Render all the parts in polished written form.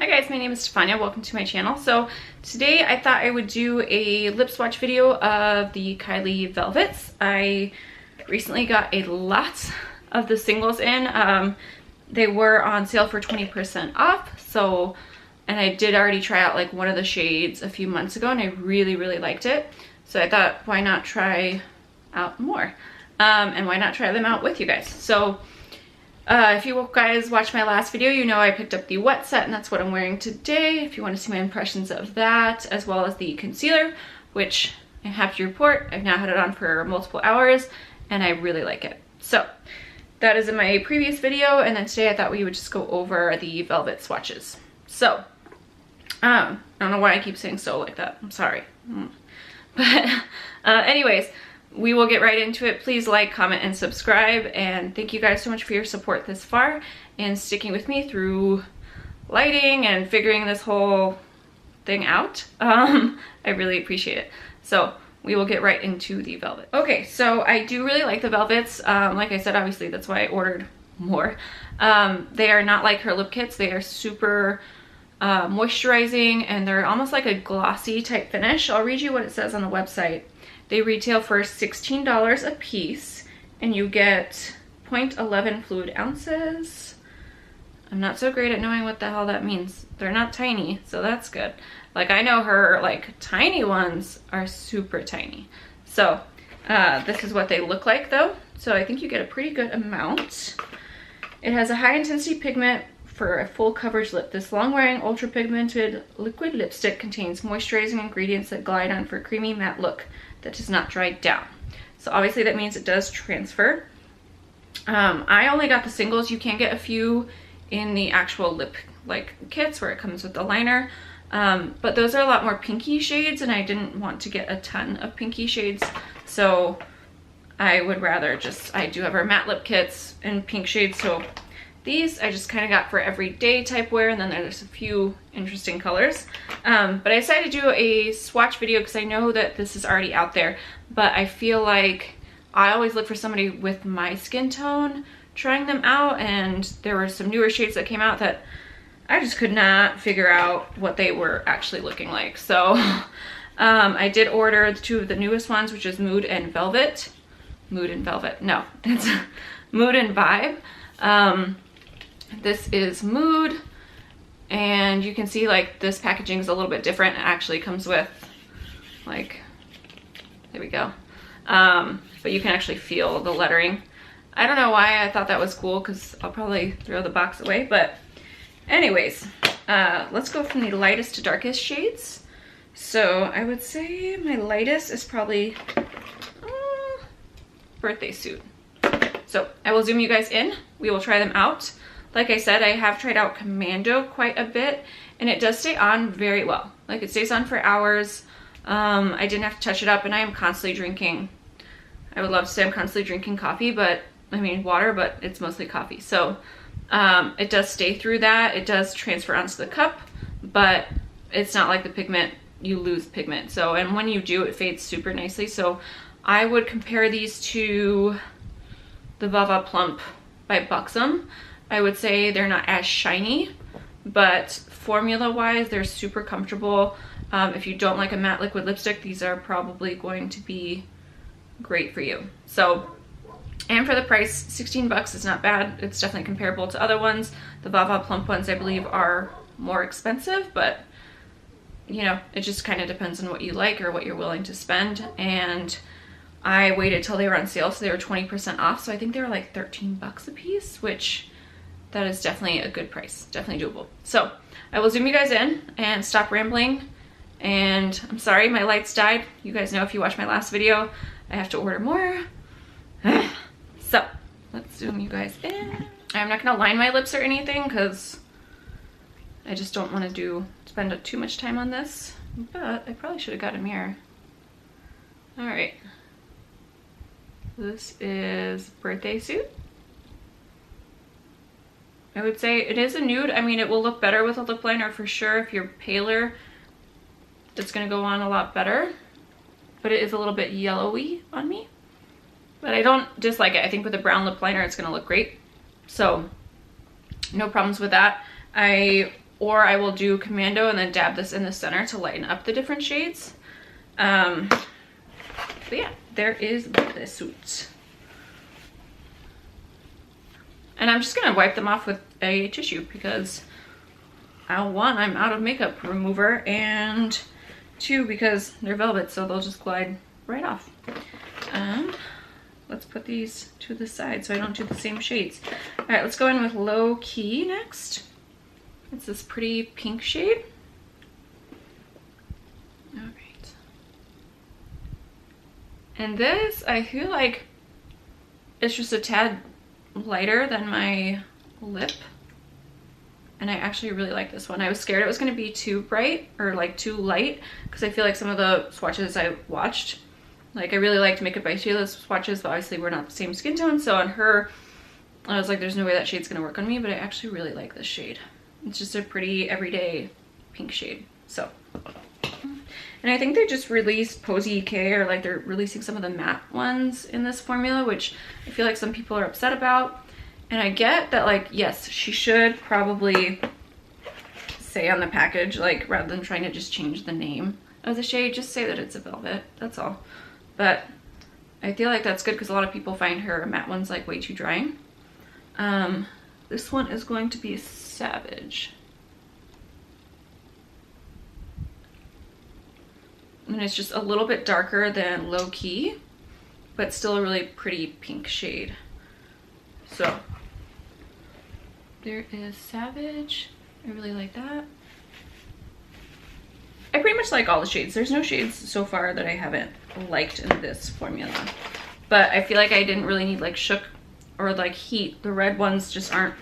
Hi guys, my name is Stefania. Welcome to my channel. So today I thought I would do a lip swatch video of the Kylie Velvets. I recently got a lot of the singles in. They were on sale for 20% off. So, and I did already try out like one of the shades a few months ago and I really liked it. So I thought, why not try out more? And why not try them out with you guys? So if you guys watched my last video, you know I picked up the wet set and that's what I'm wearing today. If you want to see my impressions of that, as well as the concealer, which I have to report, I've now had it on for multiple hours and I really like it. So that is in my previous video, and then today I thought we would just go over the Velvet swatches. So, I don't know why I keep saying so like that, I'm sorry. But anyways, we will get right into it. Please like, comment, and subscribe. And thank you guys so much for your support this far and sticking with me through lighting and figuring this whole thing out. I really appreciate it. So we will get right into the Velvet. Okay, so I do really like the Velvets. Like I said, obviously that's why I ordered more. They are not like her lip kits. They are super moisturizing and they're almost like a glossy type finish. I'll read you what it says on the website. They retail for $16 a piece and you get 0.11 fluid ounces. I'm not so great at knowing what the hell that means. They're not tiny, so that's good. Like I know her like tiny ones are super tiny. So this is what they look like though. So I think you get a pretty good amount. It has a high intensity pigment for a full coverage lip. This long wearing ultra pigmented liquid lipstick contains moisturizing ingredients that glide on for a creamy matte look that does not dry down. So obviously that means it does transfer. I only got the singles. You can get a few in the actual lip like kits where it comes with the liner. But those are a lot more pinky shades and I didn't want to get a ton of pinky shades. So I would rather just, I do have our matte lip kits in pink shades. So these I just kind of got for everyday type wear, and then there's a few interesting colors. But I decided to do a swatch video because I know that this is already out there, but I feel like I always look for somebody with my skin tone trying them out, and there were some newer shades that came out that I just could not figure out what they were actually looking like. So I did order two of the newest ones, which is Mood and Velvet. Mood and Velvet, no, it's Mood and Vibe. This is Mood, and you can see like this packaging is a little bit different. It actually comes with like, there we go. But you can actually feel the lettering. I don't know why I thought that was cool because I'll probably throw the box away, but anyways, let's go from the lightest to darkest shades. So I would say my lightest is probably Birthday Suit. So I will zoom you guys in. We will try them out. Like I said, I have tried out Commando quite a bit and it does stay on very well. Like it stays on for hours. I didn't have to touch it up, and I am constantly drinking, I would love to say I'm constantly drinking coffee, but I mean water, but it's mostly coffee. So it does stay through that. It does transfer onto the cup, but it's not like the pigment, you lose pigment. So, and when you do, it fades super nicely. So I would compare these to the Vava Plump by Buxom. I would say they're not as shiny, but formula wise, they're super comfortable. If you don't like a matte liquid lipstick, these are probably going to be great for you. So, and for the price, 16 bucks is not bad. It's definitely comparable to other ones. The Vava Plump ones, I believe, are more expensive, but you know, it just kind of depends on what you like or what you're willing to spend. And I waited till they were on sale, so they were 20% off. So I think they were like 13 bucks a piece, which that is definitely a good price, definitely doable. So I will zoom you guys in and stop rambling. And I'm sorry, my lights died. You guys know if you watched my last video, I have to order more. So let's zoom you guys in. I'm not gonna line my lips or anything because I just don't want to spend too much time on this, but I probably should have got a mirror. All right. This is Birthday Suit. I would say it is a nude. I mean, it will look better with a lip liner for sure. If you're paler, it's gonna go on a lot better, but it is a little bit yellowy on me. But I don't dislike it. I think with a brown lip liner, it's gonna look great. So no problems with that. I or I will do Commando and then dab this in the center to lighten up the different shades. But yeah, there is the suit. And I'm just gonna wipe them off with a tissue because one, I'm out of makeup remover, and two, because they're velvet, so they'll just glide right off. Let's put these to the side so I don't do the same shades. All right, let's go in with Low Key next. It's this pretty pink shade. All right. And this, I feel like it's just a tad lighter than my lip. And I actually really like this one. I was scared it was gonna be too bright or like too light, because I feel like some of the swatches I watched, like I really liked Makeup by Sheila's swatches, but obviously we're not the same skin tone. So on her, I was like, there's no way that shade's gonna work on me, but I actually really like this shade. It's just a pretty everyday pink shade. So, and I think they just released Posy EK, or like they're releasing some of the matte ones in this formula, which I feel like some people are upset about. And I get that, like, yes, she should probably say on the package, like, rather than trying to just change the name of the shade, just say that it's a velvet, that's all. But I feel like that's good because a lot of people find her matte ones like way too drying. This one is going to be Savage. And it's just a little bit darker than Low Key, but still a really pretty pink shade. So there is Savage. I really like that. I pretty much like all the shades. There's no shades so far that I haven't liked in this formula. But I feel like I didn't really need like Shook or like Heat. The red ones just aren't,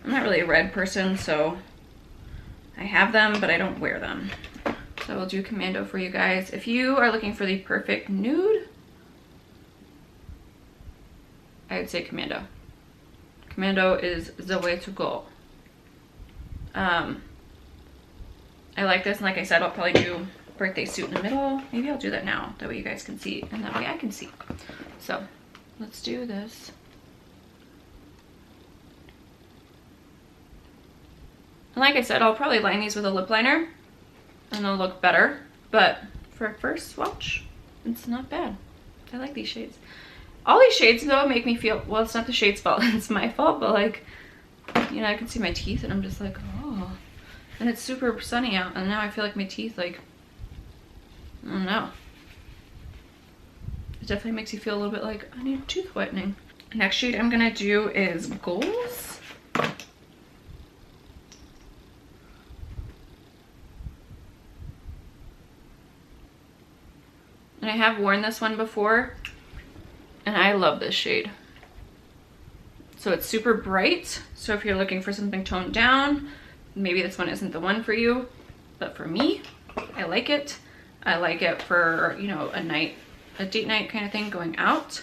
I'm not really a red person, so I have them, but I don't wear them. So I will do Commando for you guys. If you are looking for the perfect nude, I would say Commando. Commando is the way to go. I like this, and like I said, I'll probably do birthday suit in the middle. Maybe I'll do that now, that way you guys can see, and that way I can see. So let's do this. And like I said, I'll probably line these with a lip liner and they'll look better, but for a first swatch, it's not bad. I like these shades. All these shades though make me feel, well, it's not the shade's fault, it's my fault, but like, you know, I can see my teeth and I'm just like, oh. And it's super sunny out, and now I feel like my teeth, like, I don't know. It definitely makes you feel a little bit like I need tooth whitening. Next shade I'm gonna do is Goals. And I have worn this one before, and I love this shade. So it's super bright, so if you're looking for something toned down, maybe this one isn't the one for you, but for me, I like it. I like it for, you know, a night, a date night kind of thing, going out,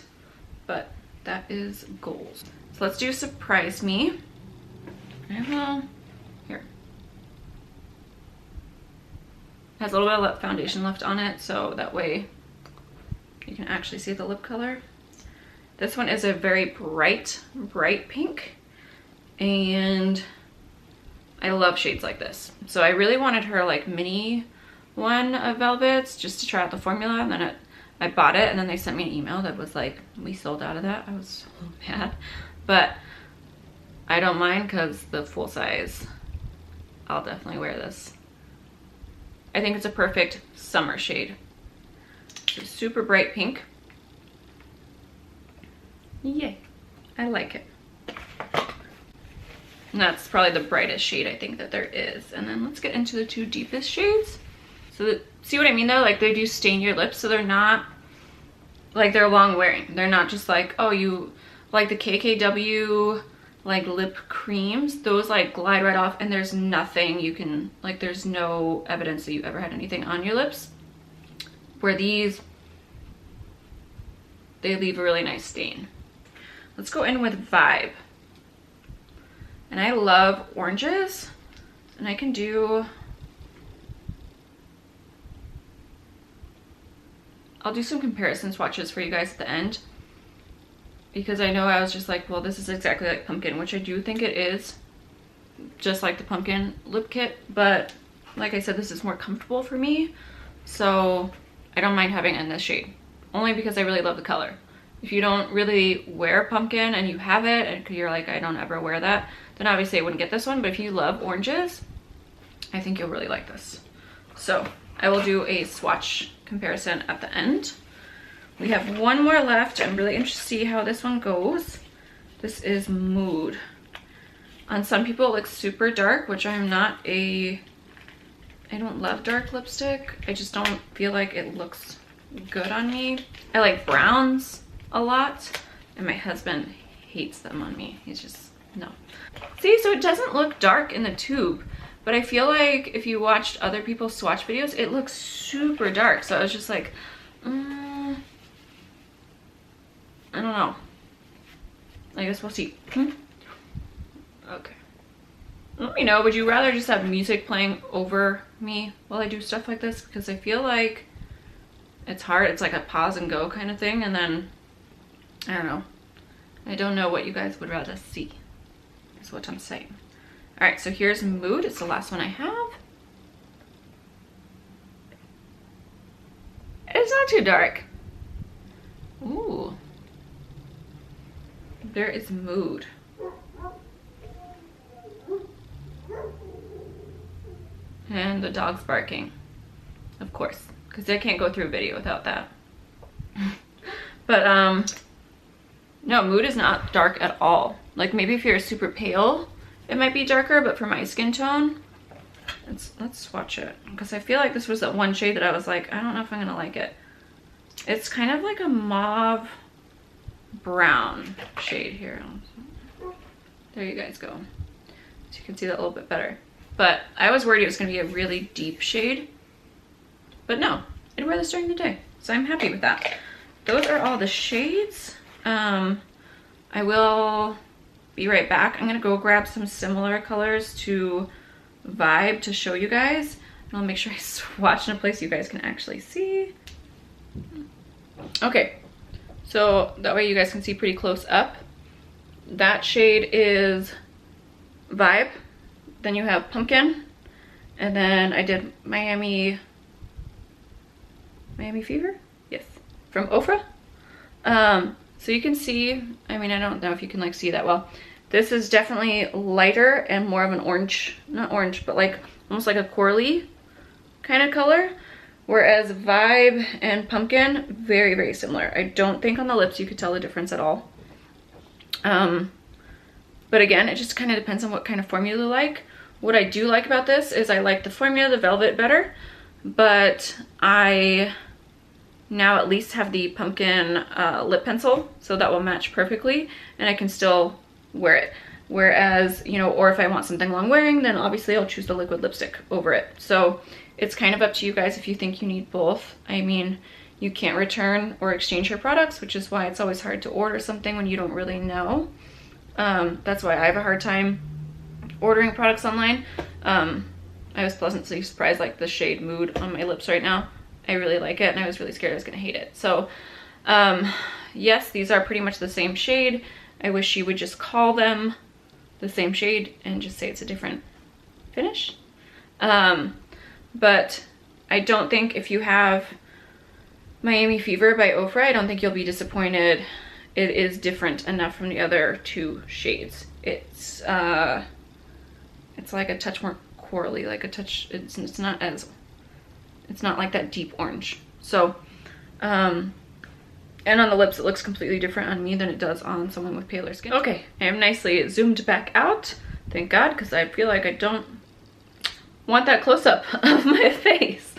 but that is Goals. So let's do Surprise Me. I will, here. It has a little bit of lip foundation left on it, so that way you can actually see the lip color. This one is a very bright pink, and I love shades like this. So I really wanted her like mini one of Velvets just to try out the formula, and then I bought it, and then they sent me an email that was like, we sold out of that. I was so mad, but I don't mind because the full size, I'll definitely wear this. I think it's a perfect summer shade. It's super bright pink. Yay, I like it. And that's probably the brightest shade I think that there is. And then let's get into the two deepest shades. So see what I mean though? Like they do stain your lips, so they're not, like they're long wearing. They're not just like, oh, you, like the KKW like lip creams, those like glide right off and there's nothing you can, like there's no evidence that you ever had anything on your lips. Where these, they leave a really nice stain. Let's go in with Vibe. And I love oranges, and I can do, I'll do some comparison swatches for you guys at the end, because I know I was just like, well, this is exactly like pumpkin, which I do think it is. just like the pumpkin lip kit, but like I said, this is more comfortable for me, so I don't mind having it in this shade, only because I really love the color. If you don't really wear pumpkin and you have it and you're like, I don't ever wear that, then obviously I wouldn't get this one. But if you love oranges, I think you'll really like this. So I will do a swatch comparison at the end. We have one more left. I'm really interested to see how this one goes. This is Mood. On some people it looks super dark, which I'm not I don't love dark lipstick. I just don't feel like it looks good on me. I like browns a lot, and my husband hates them on me. He's just, no. See, so it doesn't look dark in the tube, but I feel like if you watched other people's swatch videos, it looks super dark. So I was just like, I don't know. I guess we'll see. Okay. Let me know, would you rather just have music playing over me while I do stuff like this? Because I feel like it's hard. It's like a pause and go kind of thing, and then I don't know. I don't know what you guys would rather see, is what I'm saying. All right, so here's Mood. It's the last one I have. It's not too dark. Ooh. There is Mood. And the dog's barking, of course, because I can't go through a video without that. But no, Mood is not dark at all. Like maybe if you're super pale, it might be darker, but for my skin tone, let's swatch it, because I feel like this was that one shade that I was like, I don't know if I'm gonna like it. It's kind of like a mauve brown shade here. There you guys go. So you can see that a little bit better. But I was worried it was gonna be a really deep shade, but no, I'd wear this during the day. So I'm happy with that. Those are all the shades. I will be right back. I'm gonna go grab some similar colors to Vibe to show you guys. And I'll make sure I swatch in a place you guys can actually see. Okay, so that way you guys can see pretty close up. That shade is Vibe. Then you have Pumpkin. And then I did Miami Fever? Yes, from Ofra. So you can see, I mean, I don't know if you can like see that well. This is definitely lighter and more of an orange, not orange, but like almost like a corally kind of color. Whereas Vibe and Pumpkin, very, very similar. I don't think on the lips you could tell the difference at all. But again, it just kind of depends on what kind of formula you like. What I do like about this is I like the formula, the velvet, better, but I now at least have the pumpkin lip pencil, so that will match perfectly, and I can still wear it. Whereas, you know, or if I want something long wearing, then obviously I'll choose the liquid lipstick over it. So it's kind of up to you guys if you think you need both. I mean, you can't return or exchange your products, which is why it's always hard to order something when you don't really know. That's why I have a hard time ordering products online. I was pleasantly surprised, like the shade Mood on my lips right now. I really like it, and I was really scared I was gonna hate it. So yes, these are pretty much the same shade. I wish you would just call them the same shade and just say it's a different finish. But I don't think if you have Miami Fever by Ofra, I don't think you'll be disappointed. It is different enough from the other two shades. It's like a touch more corally, like a touch, it's not like that deep orange. So, and on the lips, it looks completely different on me than it does on someone with paler skin. Okay, I am nicely zoomed back out, thank God, because I feel like I don't want that close-up of my face.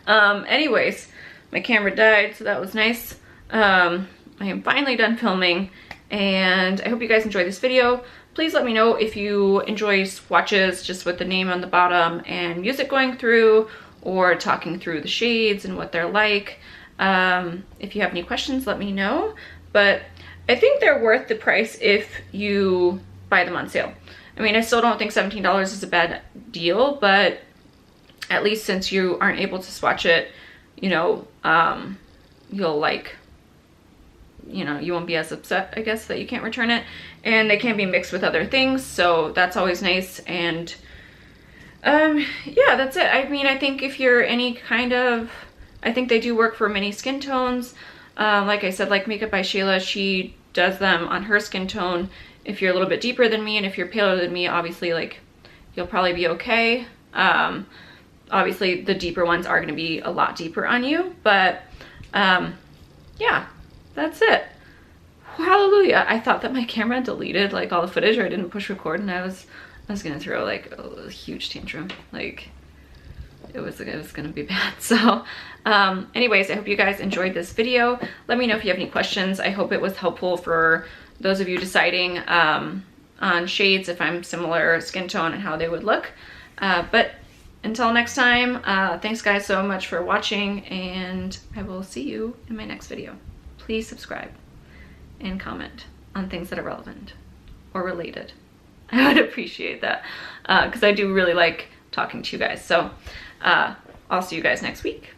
Anyways, my camera died, so that was nice. I am finally done filming, and I hope you guys enjoyed this video. Please let me know if you enjoy swatches just with the name on the bottom and music going through, or talking through the shades and what they're like. If you have any questions, let me know. But I think they're worth the price if you buy them on sale. I mean, I still don't think $17 is a bad deal, but at least since you aren't able to swatch it, you know, you'll like you know, you won't be as upset, I guess, that you can't return it. And they can be mixed with other things, so that's always nice. And yeah, that's it. I mean, I think if you're any kind of, I think they do work for many skin tones. Like I said, like Makeup by Shayla, she does them on her skin tone. If you're a little bit deeper than me and if you're paler than me, obviously, like, you'll probably be okay. Obviously the deeper ones are going to be a lot deeper on you, but yeah, that's it. Hallelujah. I thought that my camera deleted like all the footage, or I didn't push record, and I was gonna throw like a huge tantrum. Like it was gonna be bad. So anyways, I hope you guys enjoyed this video. Let me know if you have any questions. I hope it was helpful for those of you deciding on shades, if I'm similar skin tone and how they would look. But until next time, thanks guys so much for watching, and I will see you in my next video. Please subscribe and comment on things that are relevant or related. I would appreciate that, because I do really like talking to you guys. So I'll see you guys next week.